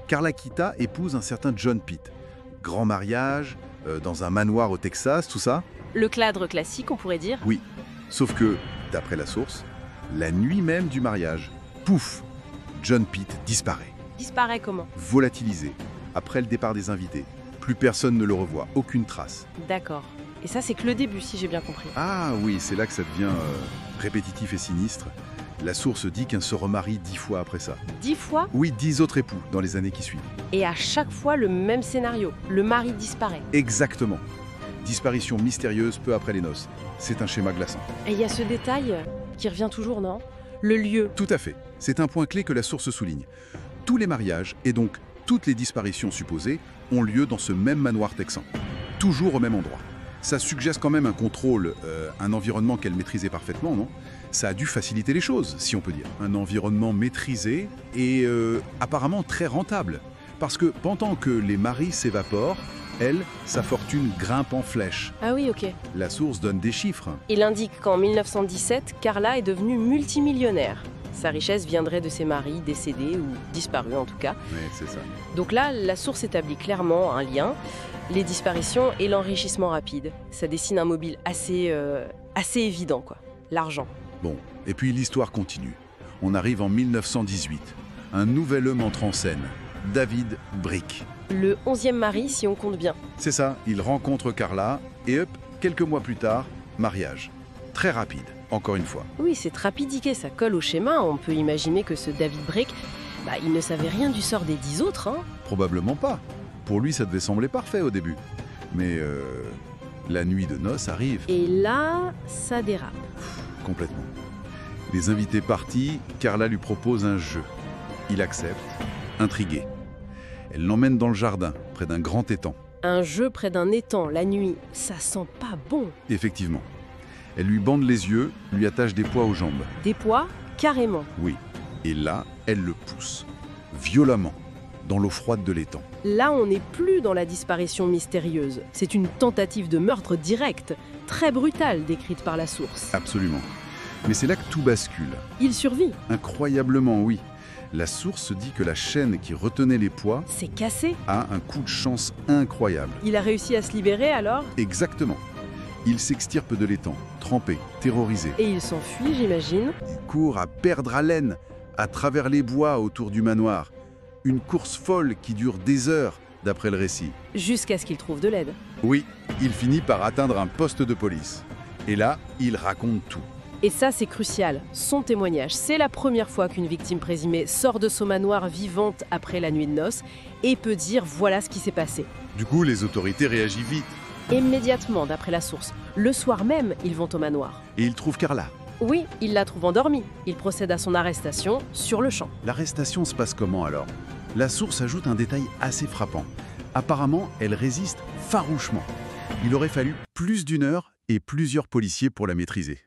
Carla Kita épouse un certain John Pitt. Grand mariage, dans un manoir au Texas, tout ça. Le cadre classique, on pourrait dire. Oui, sauf que, d'après la source, la nuit même du mariage, pouf, John Pitt disparaît. Disparaît comment? Volatilisé, après le départ des invités. Plus personne ne le revoit, aucune trace. D'accord. Et ça, c'est que le début, si j'ai bien compris. Ah oui, c'est là que ça devient répétitif et sinistre. La source dit qu'elle se remarie 10 fois après ça. 10 fois? Oui, 10 autres époux dans les années qui suivent. Et à chaque fois, le même scénario. Le mari disparaît. Exactement. Disparition mystérieuse peu après les noces. C'est un schéma glaçant. Et il y a ce détail qui revient toujours, non? Le lieu. Tout à fait. C'est un point clé que la source souligne. Tous les mariages, et donc toutes les disparitions supposées, ont lieu dans ce même manoir texan. Toujours au même endroit. Ça suggère quand même un contrôle, un environnement qu'elle maîtrisait parfaitement, non? Ça a dû faciliter les choses, si on peut dire. Un environnement maîtrisé et apparemment très rentable. Parce que pendant que les maris s'évaporent, elle, sa fortune grimpe en flèche. Ah oui, ok. La source donne des chiffres. Il indique qu'en 1917, Carla est devenue multimillionnaire. Sa richesse viendrait de ses maris décédés ou disparus en tout cas. Oui, c'est ça. Donc là, la source établit clairement un lien. Les disparitions et l'enrichissement rapide. Ça dessine un mobile assez évident, quoi. L'argent. Bon, et puis l'histoire continue. On arrive en 1918. Un nouvel homme entre en scène. David Brick. Le 11e mari, si on compte bien. C'est ça, il rencontre Carla et hop, quelques mois plus tard, mariage. Très rapide, encore une fois. Oui, c'est rapidiqué, ça colle au schéma. On peut imaginer que ce David Brick, il ne savait rien du sort des 10 autres, hein. Probablement pas. Pour lui, ça devait sembler parfait au début. Mais la nuit de noces arrive. Et là, ça dérape. Complètement. Les invités partis, Carla lui propose un jeu. Il accepte, intrigué. Elle l'emmène dans le jardin, près d'un grand étang. Un jeu près d'un étang, la nuit, ça sent pas bon. Effectivement. Elle lui bande les yeux, lui attache des poids aux jambes. Des poids? Carrément. Oui. Et là, elle le pousse. Violemment. Dans l'eau froide de l'étang. Là, on n'est plus dans la disparition mystérieuse. C'est une tentative de meurtre direct, très brutale, décrite par la source. Absolument. Mais c'est là que tout bascule. Il survit. Incroyablement, oui. La source dit que la chaîne qui retenait les poids C'est cassé. a un coup de chance incroyable. Il a réussi à se libérer alors? Exactement. Il s'extirpe de l'étang, trempé, terrorisé. Et il s'enfuit, j'imagine. Il court à perdre haleine, à travers les bois autour du manoir. Une course folle qui dure des heures, d'après le récit. Jusqu'à ce qu'il trouve de l'aide. Oui, il finit par atteindre un poste de police. Et là, il raconte tout. Et ça, c'est crucial. Son témoignage, c'est la première fois qu'une victime présumée sort de son manoir vivante après la nuit de noces et peut dire voilà ce qui s'est passé. Du coup, les autorités réagissent vite. Immédiatement, d'après la source. Le soir même, ils vont au manoir. Et ils trouvent Carla. Oui, ils la trouvent endormie. Ils procèdent à son arrestation sur le champ. L'arrestation se passe comment alors? La source ajoute un détail assez frappant. Apparemment, elle résiste farouchement. Il aurait fallu plus d'1 heure et plusieurs policiers pour la maîtriser.